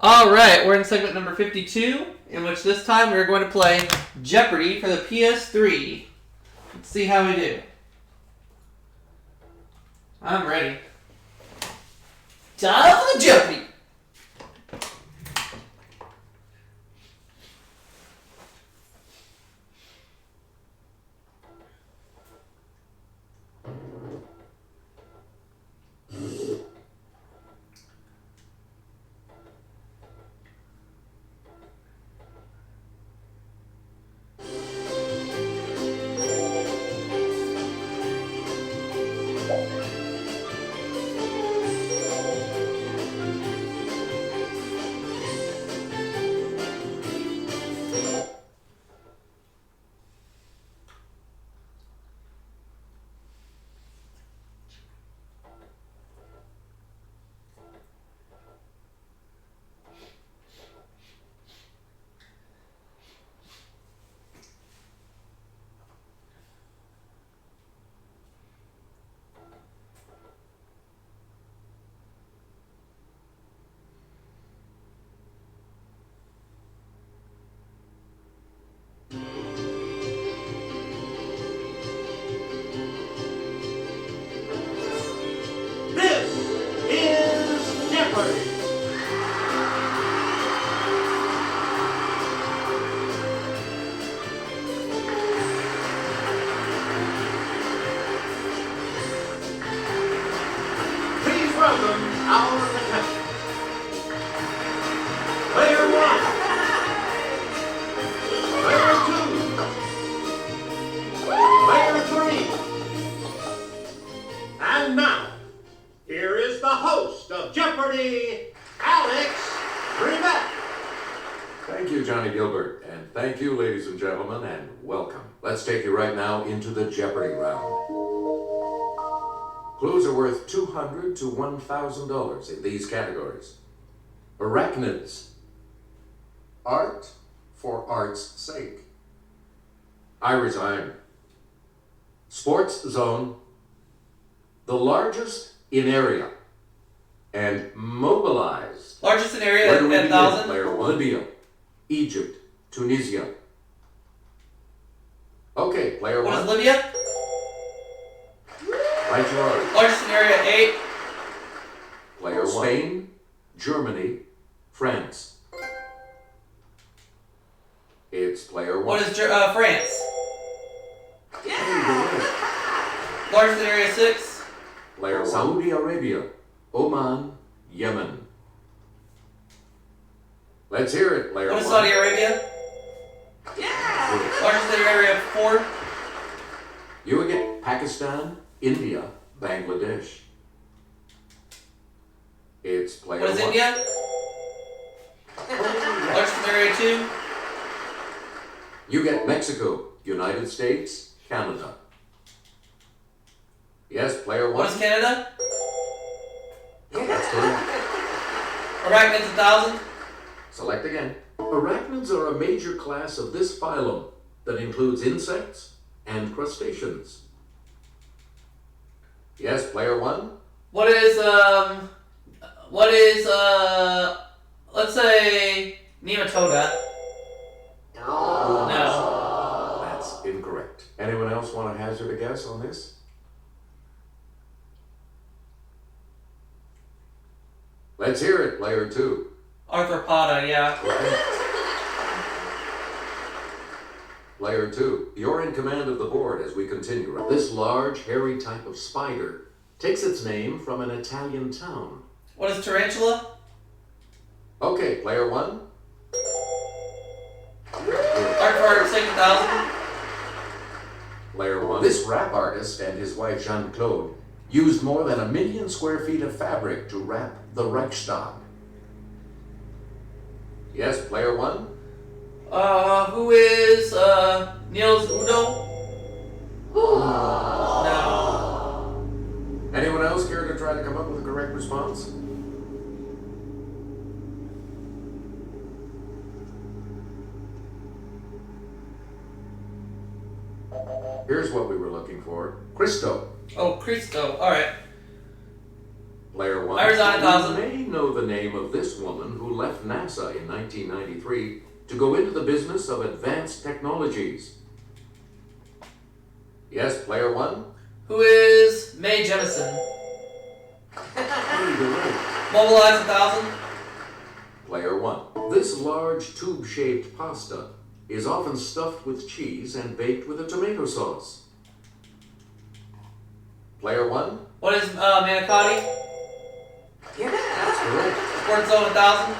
Alright, we're in segment number 52, in which this time we're going to play Jeopardy for the PS3. Let's see how we do. I'm ready. Time for the Jeopardy! Thank you, ladies and gentlemen, and welcome. Let's take you right now into the Jeopardy round. Clues are worth $200 to $1,000 in these categories. Arachnids. Art for art's sake. I resign. Sports zone. The largest in area. And mobilized. Largest in area at 1,000? Player 1. Libya. Egypt. Tunisia. Okay, player 1. What is Libya? Right you are. Largest in area 8. Player 1. Spain, Germany, France. It's player 1. What is France? Largest in area 6. Player 1. Saudi Arabia, Oman, Yemen. Let's hear it, player 1. What is Saudi Arabia? Largest in area 4. You again. Pakistan, India, Bangladesh. It's player 1. What is India? Largest in area 2. You get Mexico, United States, Canada. Yes, player 1. What is Canada? That's correct. Arachnids 1,000. Select again. Arachnids are a major class of this phylum that includes insects and crustaceans. Yes, player 1. What is, let's say, nematoda? No. That's incorrect. Anyone else want to hazard a guess on this? Let's hear it, player 2. Arthropoda, yeah. Player 2, you're in command of the board as we continue. This large, hairy type of spider takes its name from an Italian town. What is tarantula? Okay, player 1. Art for Art's sake 1,000. Player 1. This rap artist and his wife Jean-Claude used more than 1 million square feet of fabric to wrap the Reichstag. Yes, player 1. Who is, Niels Udo? No. Anyone else care to try to come up with a correct response? Here's what we were looking for. Christo. Oh, Cristo. Alright. Player 1. I resign 1,000. Remain know the name of this woman who left NASA in 1993 to go into the business of advanced technologies? Yes, player one? Who is Mae Jemison? You're right. Mobilize 1,000. Player one. This large tube-shaped pasta is often stuffed with cheese and baked with a tomato sauce. Player one? What is manicotti? Yeah, that's correct. Sport Zone 1,000.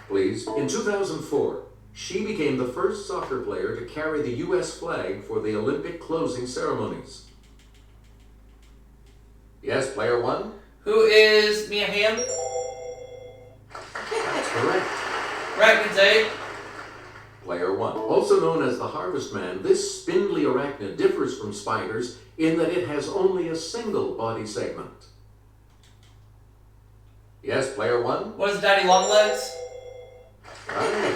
Please. In 2004, she became the first soccer player to carry the U.S. flag for the Olympic closing ceremonies. Yes, player one? Who is Mia Hamm? That's correct. Arachnid's 8. Player one. Also known as the Harvest Man, this spindly arachnid differs from spiders in that it has only a single body segment. Yes, player one? What is Daddy Longlegs? Right.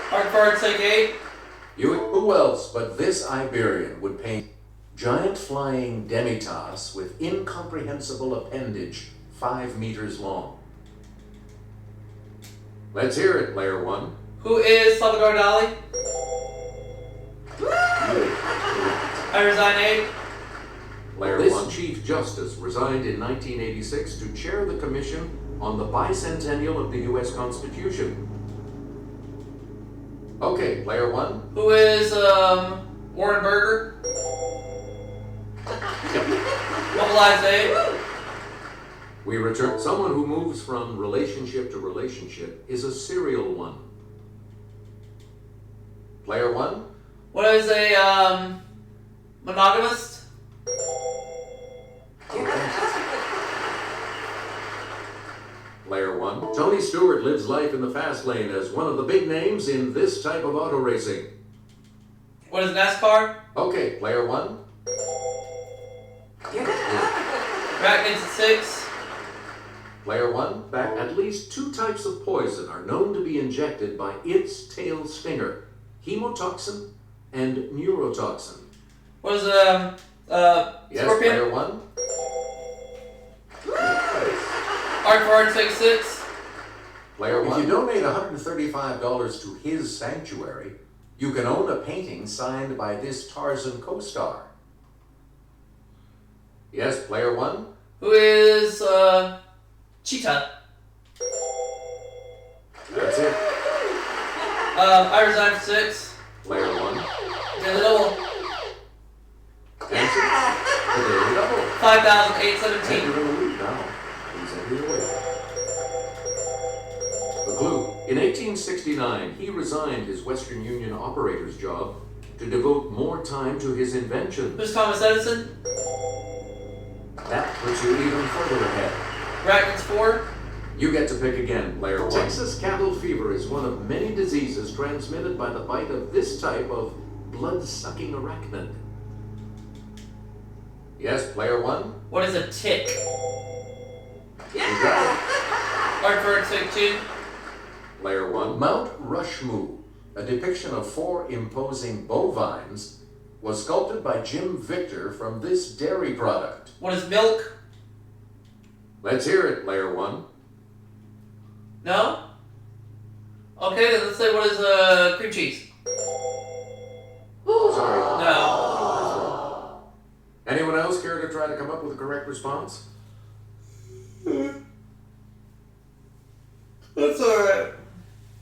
Hard take 8. Who else but this Iberian would paint giant flying demitas with incomprehensible appendage 5 meters long? Let's hear it, player one. Who is Salvador Dali? I resign 8. Player one. Chief Justice resigned in 1986 to chair the commission on the bicentennial of the U.S. Constitution. Okay, player one. Who is Warren Berger? Mobilize 8. We return. Someone who moves from relationship to relationship is a serial one. Player one. What is a monogamist? Player one. Tony Stewart lives life in the fast lane as one of the big names in this type of auto racing. What is NASCAR? Okay, player one. Arachnids 6. Player one. Back. At least 2 types of poison are known to be injected by its tail stinger: hemotoxin and neurotoxin. What is Yes, Scorpion? player one. Hard 6. Player one. If you donate $135 to his sanctuary, you can own a painting signed by this Tarzan co-star. Yes, player one. Who is Cheetah? That's it. I resign 6. Player one. Daily double. Answer. The Daily Double. 5,817. You're in the lead now. Please enter your way. The clue. In 1869, he resigned his Western Union operator's job to devote more time to his invention. Who's Thomas Edison? That puts you even further ahead. Arachnids 4. You get to pick again, player one. Texas cattle fever is one of many diseases transmitted by the bite of this type of blood-sucking arachnid. Yes, player one. What is a tick? You got it. Hard 2. Player one. Mount Rushmore, a depiction of 4 imposing bovines, was sculpted by Jim Victor from this dairy product. What is milk? Let's hear it, player one. No? Okay, then let's say what is cream cheese? Sorry. No. Anyone else care to try to come up with a correct response? That's alright.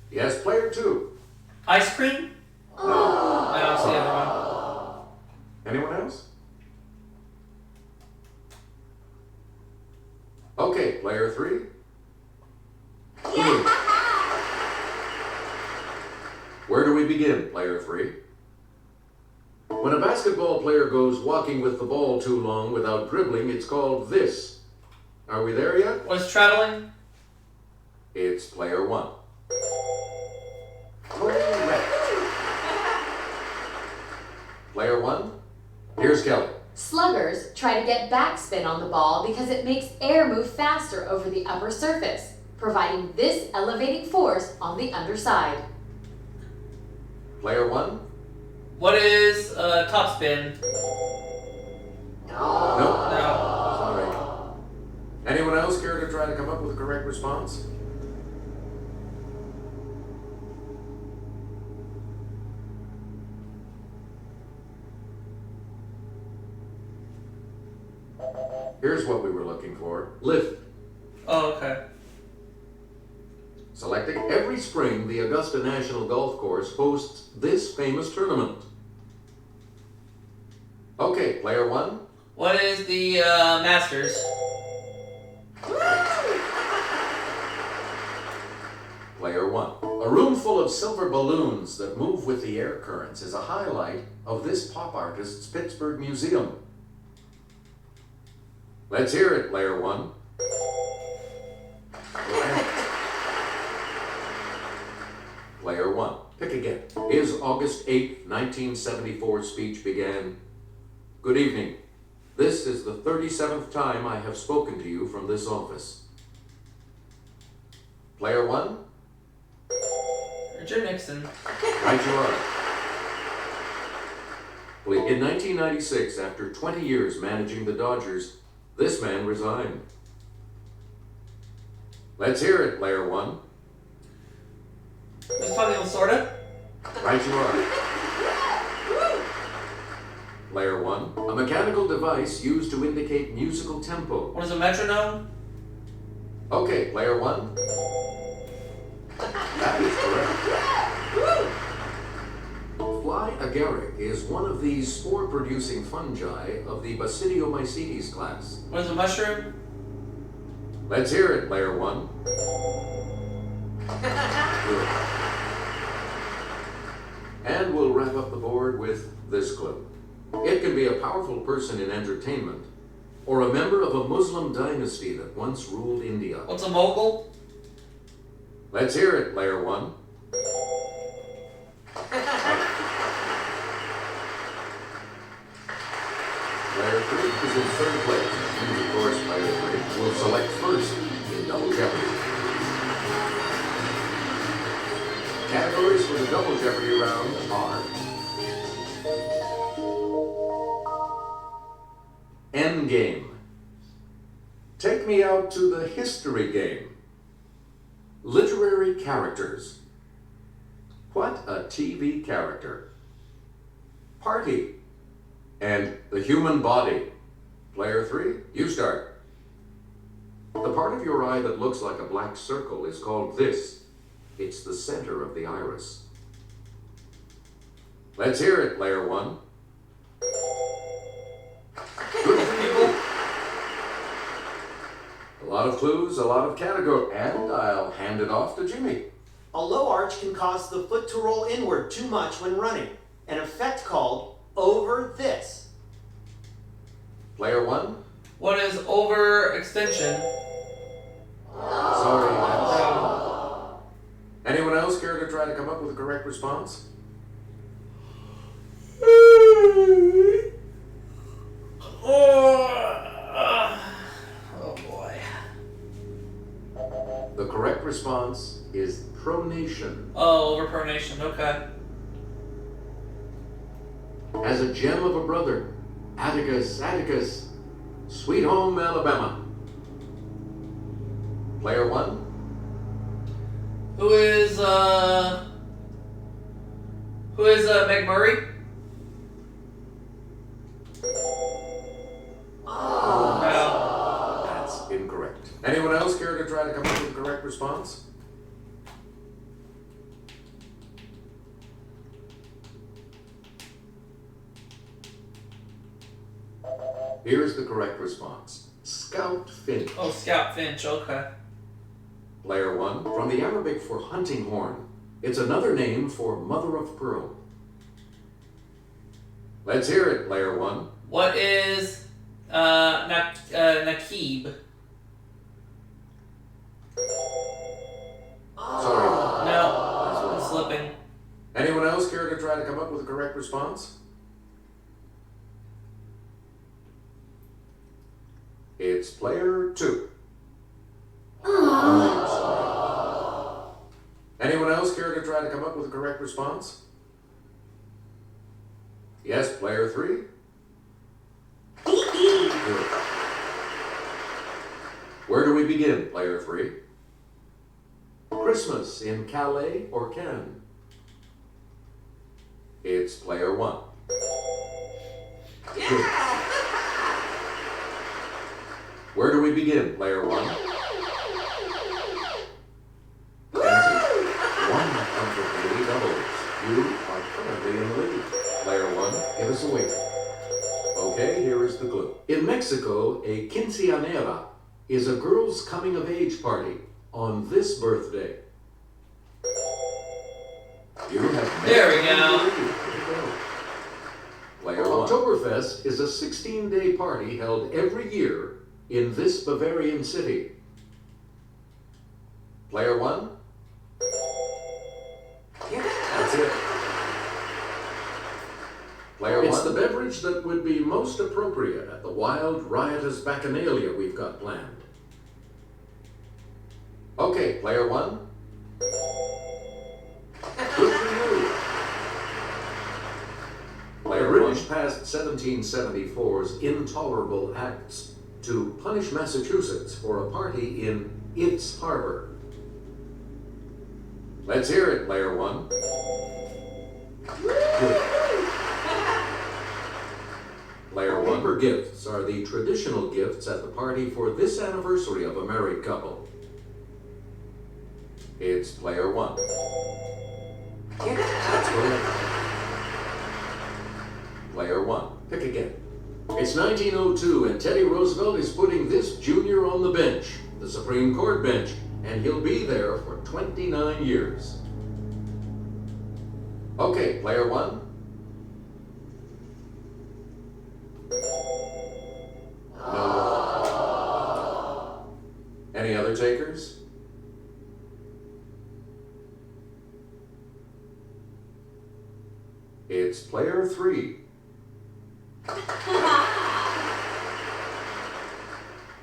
Yes, player two. Ice cream? No. I don't see the other one. Anyone else? Okay, player three. Where do we begin, player three? When a basketball player goes walking with the ball too long without dribbling, it's called this. Are we there yet? What is traveling? It's player one. Correct. Player one, here's Kelly. Sluggers try to get backspin on the ball because it makes air move faster over the upper surface, providing this elevating force on the underside. Player one? What is topspin? No. No. Sorry. Anyone else care to try to come up with a correct response? Here's what we were looking for. Lift. Oh, okay. Selecting every spring, the Augusta National Golf Course hosts this famous tournament. Okay, player one. What is the Masters? Player one. A room full of silver balloons that move with the air currents is a highlight of this pop artist's Pittsburgh museum. Let's hear it, player one. Player one. Pick again. His August 8, 1974 speech began, "Good evening. This is the 37th time I have spoken to you from this office." Player one. Richard Nixon. Right you are. In 1996, after 20 years managing the Dodgers, this man resigned. Let's hear it, player one. Miss Tony Lasorda. Right you are. Player one. A mechanical device used to indicate musical tempo. What is a metronome? Okay, player one. That is correct. Fly agaric is one of the spore-producing fungi of the Basidiomycetes class. What is a mushroom? Let's hear it, player one. Good. And we'll wrap up the board with this clue. It can be a powerful person in entertainment or a member of a Muslim dynasty that once ruled India. What's a mogul? Let's hear it, player one. Player three is in third place. And of course, player three will select first in Double Jeopardy. Categories for the Double Jeopardy round are Endgame. Take me out to the history game. Literary characters. What a TV character. Party. And the human body. Player three, you start. The part of your eye that looks like a black circle is called this. It's the center of the iris. Let's hear it, player one. Good people. A lot of clues, a lot of category, and I'll hand it off to Jimmy. A low arch can cause the foot to roll inward too much when running, an effect called over this. Player one. What is overextension? Sorry. Anyone else care to try to come up with a correct response? Oh boy. The correct response is pronation. Oh, overpronation. Okay. As a gem of a brother, Atticus, Atticus, sweet home Alabama. Player one. Who is Meg Murray? No. That's incorrect. Anyone else care to try to come up with the correct response? Here's the correct response. Scout Finch. Oh, Scout Finch. Okay. Player one, from the Arabic for hunting horn. It's another name for mother of pearl. Let's hear it, player one. What is Nakib? Sorry. No, I'm slipping. Anyone else care to try to come up with the correct response? It's player two. Anyone else care to try to come up with the correct response? Yes, player three. Good. Player 3. Christmas in Calais or Cannes? It's Player 1. Yeah! Where do we begin, Player 1? Answer. One of the three doubles. You are currently in the lead. Player 1, give us a wink. Okay, here is the clue. In Mexico, a quinceañera is a girl's coming-of-age party on this birthday. You have There we go. Player 1. Oktoberfest is a 16-day party held every year in this Bavarian city. Player 1? That's it. Player 1? It's the beverage that would be most appropriate at the wild, riotous bacchanalia we've got planned. Okay, Player 1? Good for you. Player 1. British passed 1774's Intolerable Acts to punish Massachusetts for a party in its harbor. Let's hear it, Player 1. Good. Player 1. Paper gifts are the traditional gifts at the party for this anniversary of a married couple. It's Player 1. That's correct. Player 1. Pick again. It's 1902 and Teddy Roosevelt is putting this junior on the bench, the Supreme Court bench, and he'll be there for 29 years. Okay, Player 1. No. Any other takers? It's Player 3.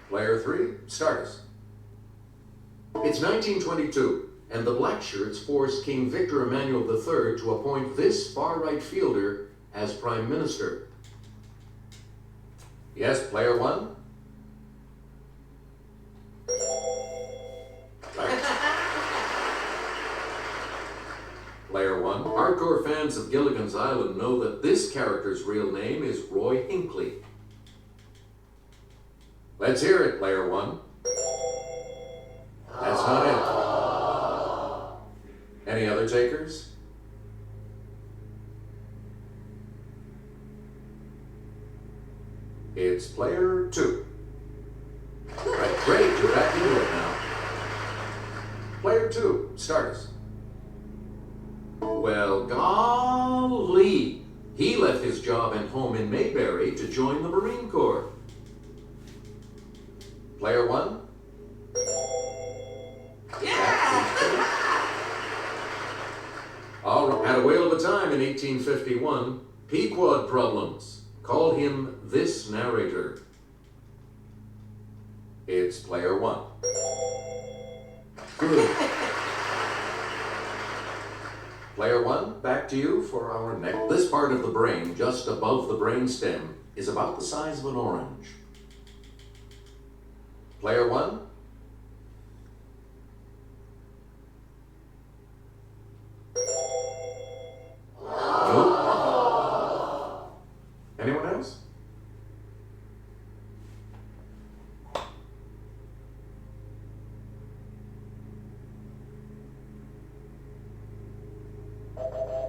Player 3, start us. It's 1922, and the Blackshirts forced King Victor Emmanuel III to appoint this far-right fielder as Prime Minister. Yes, Player 1? Player 1. Hardcore fans of Gilligan's Island know that this character's real name is Roy Hinckley. Let's hear it, Player 1. That's not it. Any other takers? It's Player 2. Right, great, you're back into it now. Player 2, start us. Well, golly, he left his job and home in Mayberry to join the Marine Corps. Player 1? Yeah! All right, had a whale of a time in 1851. Pequod problems. Call him this narrator. It's Player 1. Good. Player 1, back to you for our next. This part of the brain, just above the brainstem, is about the size of an orange. Player 1? Nope. Anyone else?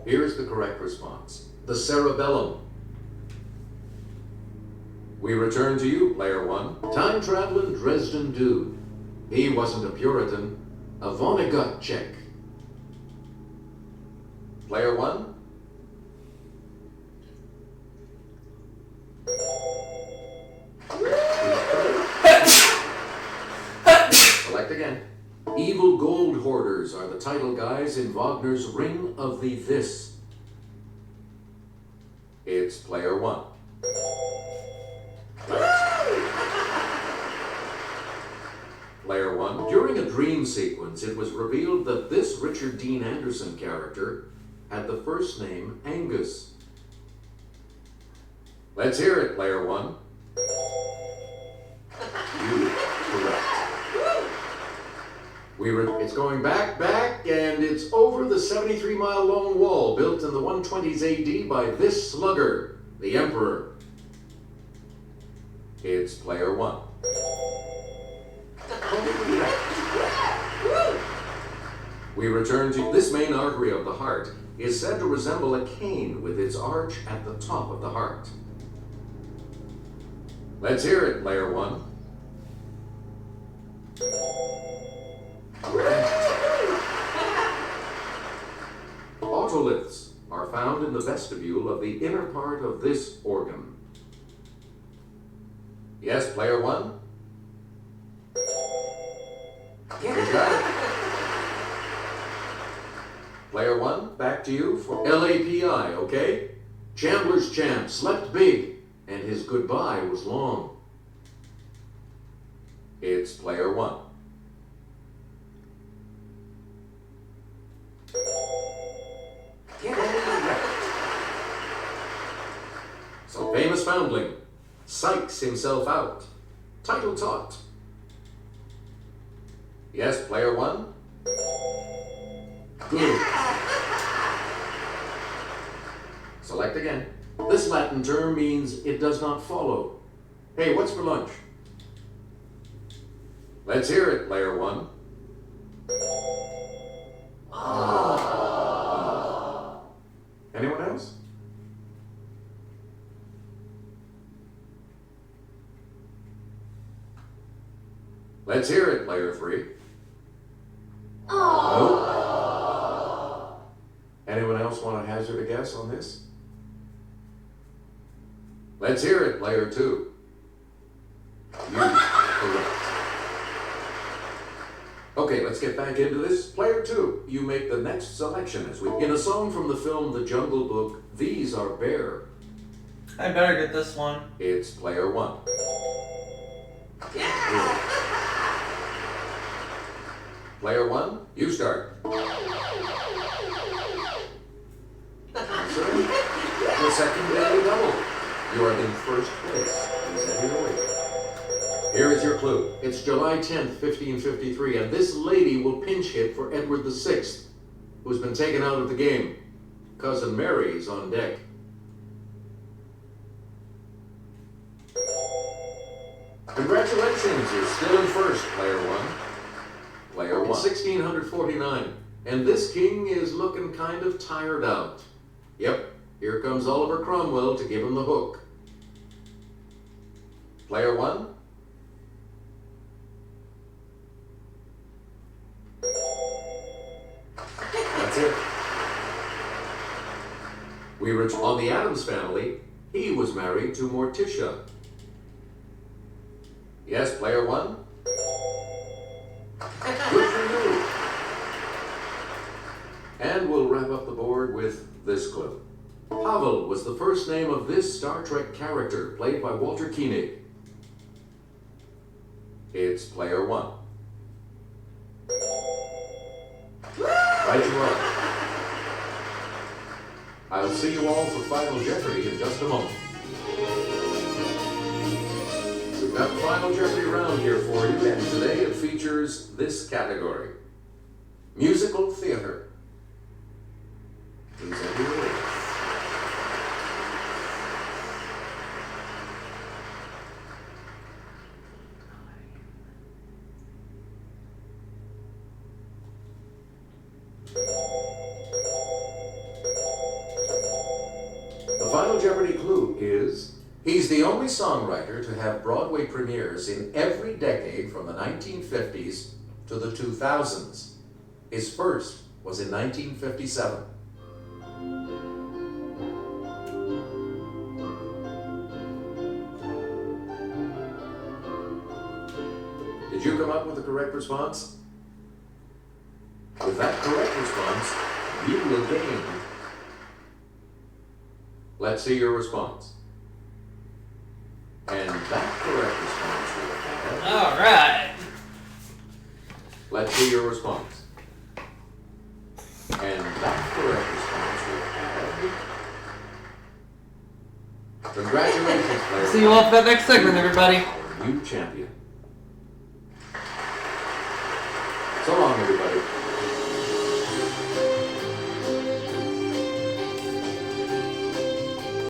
Here's the correct response. The cerebellum. We return to you, Player 1. Time-traveling Dresden dude. He wasn't a Puritan, a Vonnegut Czech. Player 1? Select again. Evil gold hoarders are the title guys in Wagner's Ring of the This. It's Player 1. Player 1. During a dream sequence, it was revealed that this Richard Dean Anderson character had the first name Angus. Let's hear it, Player 1. You correct. It's going back, and it's over the 73-mile long wall built in the 120s AD by this slugger, the Emperor. It's player 1. We return to this main artery of the heart is said to resemble a cane with its arch at the top of the heart. Let's hear it, player 1. Otoliths are found in the vestibule of the inner part of this organ. Yes, player 1? You got it. Player 1, back to you for LAPI, okay? Chandler's champ slept big, and his goodbye was long. It's player 1. Some famous foundling psychs himself out. Title taught. Yes, player 1? Good. Select again. This Latin term means it does not follow. Hey, what's for lunch? Let's hear it, player 1. Anyone else? Let's hear it, player 3. Nope. Anyone else want to hazard a guess on this? Let's hear it, player 2. You correct. Okay, let's get back into this. Player 2, you make the next selection as we... In a song from the film The Jungle Book, these are bare. I better get this one. It's player 1. Yeah. Player 1, you start. The second daily double. You are in first place. Here is your clue. It's July 10th, 1553, and this lady will pinch hit for Edward VI, who's been taken out of the game. Cousin Mary's on deck. Congratulations, you're still in first, player 1. Player 1. 1649, and this king is looking kind of tired out. Yep, here comes Oliver Cromwell to give him the hook. Player 1. That's it. We were on the Addams Family. He was married to Morticia. Yes, player 1. Good for you. And we'll wrap up the board with this clue. Pavel was the first name of this Star Trek character played by Walter Koenig. It's player 1. Right you are. I'll see you all for Final Jeopardy in just a moment. We've got the Final Jeopardy round here for you, and today it features this category. Musical theater. Please enter your names. The Final Jeopardy clue is, he's the only songwriter to have Broadway premieres in every decade from the 1950s to the 2000s. His first was in 1957. Did you come up with the correct response? With that correct response, you will gain. Let's see your response. And that correct response will have. All right. Let's see your response. And that correct response will have. Congratulations, players. See you all for that next segment, everybody. Our new champion.